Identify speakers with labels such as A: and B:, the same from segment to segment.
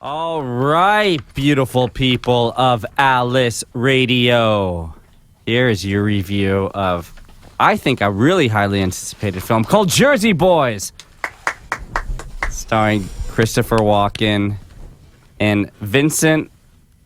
A: All right, beautiful people of Alice Radio. Here is your review of, I think, a really highly anticipated film called Jersey Boys, starring Christopher Walken and Vincent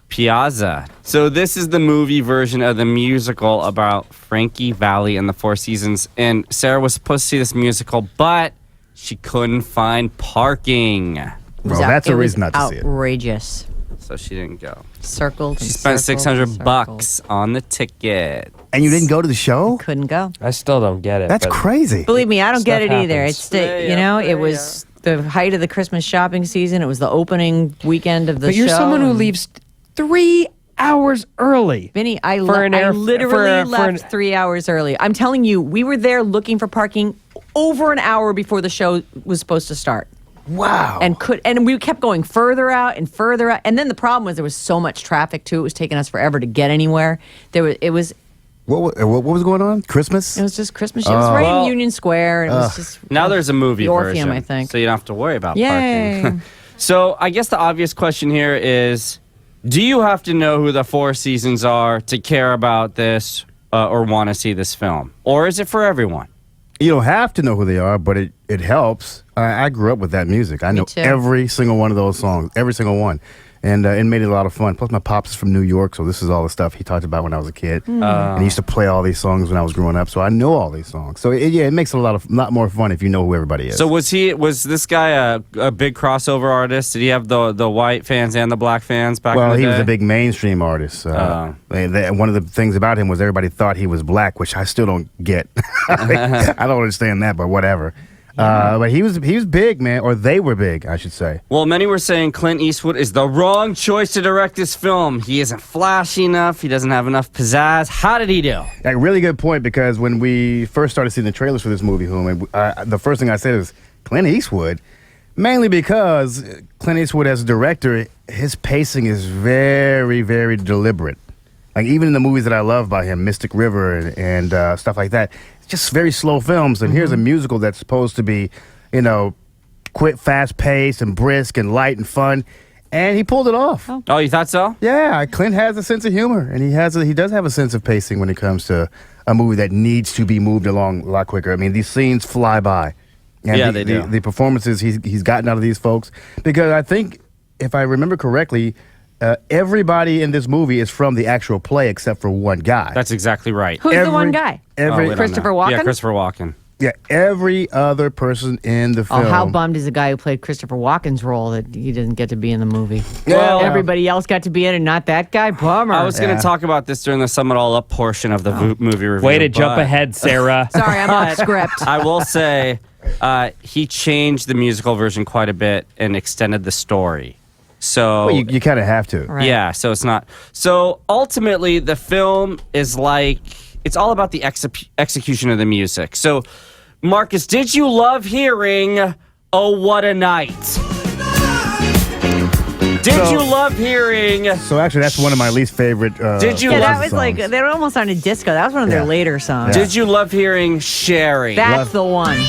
A: Piazza. So this is the movie version of the musical about Frankie Valli and the Four Seasons. And Sarah was supposed to see this musical, but she couldn't find parking.
B: Well, that's a reason not to see it.
C: Outrageous.
A: So she didn't go.
C: Circled.
A: She spent $600 on the ticket.
B: And you didn't go to the show?
C: Couldn't go.
D: I still don't get it.
B: That's crazy.
C: Believe me, I don't get it
D: Stuff
C: either.
D: happens.
C: It's it was the height of the Christmas shopping season. It was the opening weekend of the show.
D: But you're someone who leaves 3 hours early.
C: Vinny, I
D: For
C: literally
D: a-
C: left 3 hours early. I'm telling you, we were there looking for parking over an hour before the show was supposed to start.
B: Wow.
C: And we kept going further out and further out. And then the problem was there was so much traffic too. It was taking us forever to get anywhere. It was
B: What was going on? Christmas?
C: just Christmas. It was right in Union Square. And it was just
A: Now there's a movie
C: the Orpheum,
A: version,
C: I think.
A: so you don't have to worry about
C: Yay.
A: parking. So I guess the obvious question here is, do you have to know who the Four Seasons are to care about this or want to see this film? Or is it for everyone?
B: You don't have to know who they are, but it helps. I grew up with that music. I know
C: too.
B: every single one of those songs, every single one. And it made it a lot of fun. Plus, my pops is from New York, so this is all the stuff he talked about when I was a kid. And he used to play all these songs when I was growing up, so I know all these songs. So, it makes it a lot more fun if you know who everybody is.
A: So was this guy a big crossover artist? Did he have the white fans and the black fans back in the day?
B: Well, he was a big mainstream artist. One of the things about him was everybody thought he was black, which I still don't get. I don't understand that, but whatever. But he was big, man, or they were big, I should say.
A: Well, many were saying Clint Eastwood is the wrong choice to direct this film. He isn't flashy enough. He doesn't have enough pizzazz. How did he do?
B: A really good point, because when we first started seeing the trailers for this movie, the first thing I said is Clint Eastwood, mainly because Clint Eastwood as a director, his pacing is very, very deliberate. Like, even in the movies that I love by him, Mystic River and stuff like that, it's just very slow films. And here's a musical that's supposed to be, quick, fast-paced and brisk and light and fun. And he pulled it off.
A: Oh, you thought so?
B: Yeah, Clint has a sense of humor, and he does have a sense of pacing when it comes to a movie that needs to be moved along a lot quicker. I mean, these scenes fly by. And
A: they do.
B: The performances he's gotten out of these folks, because I think, if I remember correctly, everybody in this movie is from the actual play except for one guy.
A: That's exactly right.
C: Who's the one guy?
A: We don't
C: Christopher
A: know.
C: Walken?
A: Yeah, Christopher Walken.
B: Yeah, every other person in the film.
C: Oh, how bummed is the guy who played Christopher Walken's role that he didn't get to be in the movie?
A: Well,
C: Everybody else got to be in it, not that guy? Bummer.
A: I was going to talk about this during the Sum It All Up portion of the movie review.
D: Way to jump
A: but
D: ahead, Sarah.
C: Sorry, I'm off script.
A: I will say he changed the musical version quite a bit and extended the story. So
B: Well, you kind of have to.
C: Right.
A: yeah, so it's not. So ultimately, the film is like, it's all about the execution of the music. So, Marcus, did you love hearing "Oh What a Night"? Did you love hearing?
B: So actually, that's one of my least favorite.
A: Did you
C: Yeah,
A: love
C: that was like, they were almost on a disco. That was one of their
B: Yeah.
C: later songs.
A: Did you love hearing "Sherry"?
C: That's the one.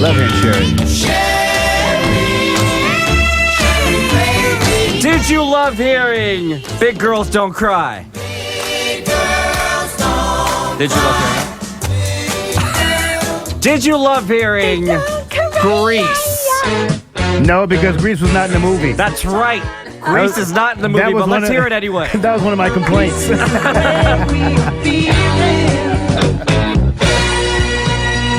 B: Love hearing Sherry.
A: Did you love hearing "Big Girls Don't Cry"? Did you love hearing that? Did you love hearing "Grease"?
B: No, because Grease was not in the movie.
A: That's right. Grease is not in the movie, but let's hear it anyway.
B: That was one of my complaints.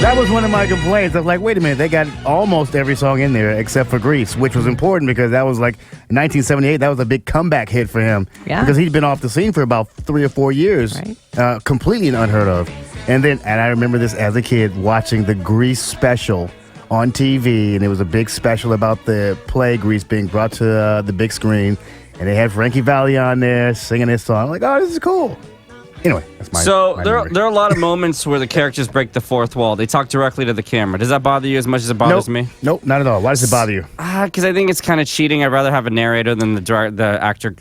B: That was one of my complaints. I was like, wait a minute, they got almost every song in there except for Grease, which was important because that was like 1978. That was a big comeback hit for him.
C: Yeah.
B: Because he'd been off the scene for about 3 or 4 years,
C: Right.
B: completely unheard of. And I remember this as a kid watching the Grease special on TV, and it was a big special about the play Grease being brought to the big screen, and they had Frankie Valli on there singing his song. I'm like, oh, this is cool. Anyway, that's my
A: So
B: my
A: there
B: memory.
A: are a lot of moments where the characters break the fourth wall. They talk directly to the camera. Does that bother you as much as it bothers me?
B: Nope, not at all. Why does it bother you?
A: Because I think it's kind of cheating. I'd rather have a narrator than the actor,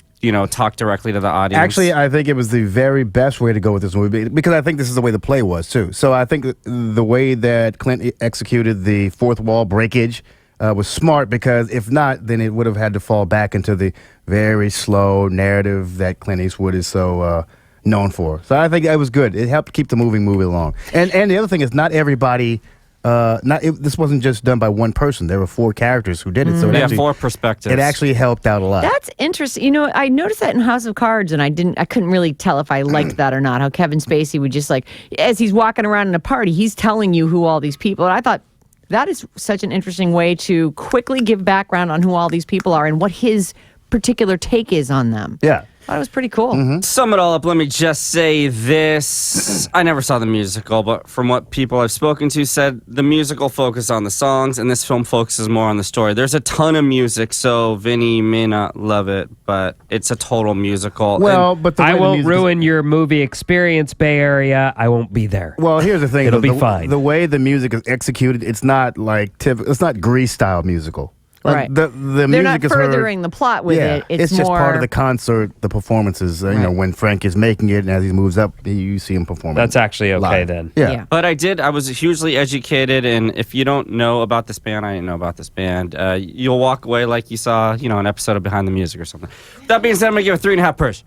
A: talk directly to the audience.
B: Actually, I think it was the very best way to go with this movie because I think this is the way the play was too. So I think the way that Clint executed the fourth wall breakage was smart, because if not, then it would have had to fall back into the very slow narrative that Clint Eastwood is so known for. So I think that was good. It helped keep the moving along. And the other thing is, not everybody. This wasn't just done by one person. There were 4 characters who did it. So it actually,
A: 4 perspectives.
B: It actually helped out a lot.
C: That's interesting. You know, I noticed that in House of Cards, and I couldn't really tell if I liked that or not. How Kevin Spacey would just, like, as he's walking around in a party, he's telling you who all these people are. I thought that is such an interesting way to quickly give background on who all these people are and what his particular take is on them.
B: Yeah.
C: I thought it was pretty cool.
A: Sum it all up, let me just say this. I never saw the musical, but from what people I've spoken to said, the musical focused on the songs, and this film focuses more on the story. There's a ton of music, so Vinny may not love it, but it's a total musical.
B: Well,
A: And
B: but the way
D: I
B: the
D: won't
B: music is-
D: ruin your movie experience, Bay Area. I won't be there.
B: Well, here's the thing.
D: It'll
B: the,
D: be fine.
B: The way the music is executed, it's not like it's not Grease style musical. Like,
C: Right.
B: The
C: They're
B: music
C: not
B: is heard-
C: furthering the plot with it. It's
B: just
C: more
B: part of the concert, the performances. You know,
C: Right.
B: when Frank is making it, and as he moves up, you see him performing.
D: That's actually okay
B: live.
D: then.
B: Yeah.
A: But I was hugely educated, and if you don't know about this band, I didn't know about this band, you'll walk away like you saw, an episode of Behind the Music or something. That being said, I'm going to give it 3.5 purse.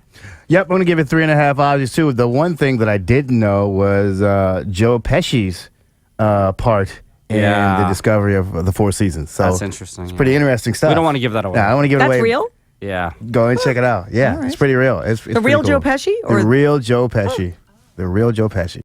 B: Yep, I'm going to give it 3.5 Aussies too. The one thing that I didn't know was Joe Pesci's part in the discovery of the 4 seasons. So
A: That's interesting.
B: It's pretty interesting stuff.
A: We don't want to give that away.
B: Yeah, I don't want to give it
C: That's
B: away.
C: real?
A: Yeah.
B: Go and check it out. Yeah,
C: All right.
B: it's pretty real. It's
C: The
B: pretty
C: real
B: cool.
C: Joe Pesci? Or
B: The real Joe Pesci. The real Joe Pesci.